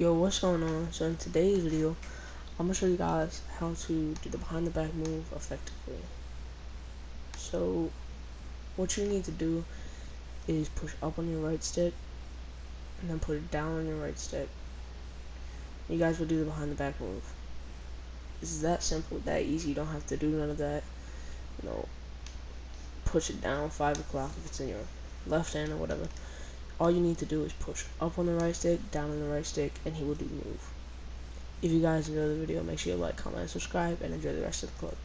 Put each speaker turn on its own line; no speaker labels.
Yo, what's going on? So in today's video, I'm gonna show you guys how to do the behind the back move effectively. So what you need to do is push up on your right stick and then put it down on your right stick. You guys will do the behind the back move. This is that simple, that easy. You don't have to do none of that. Push it down 5 o'clock if it's in your left hand or whatever. All you need to do is push up on the right stick, down on the right stick, and he will do the move. If you guys enjoy the video, make sure you like, comment, and subscribe, and enjoy the rest of the clip.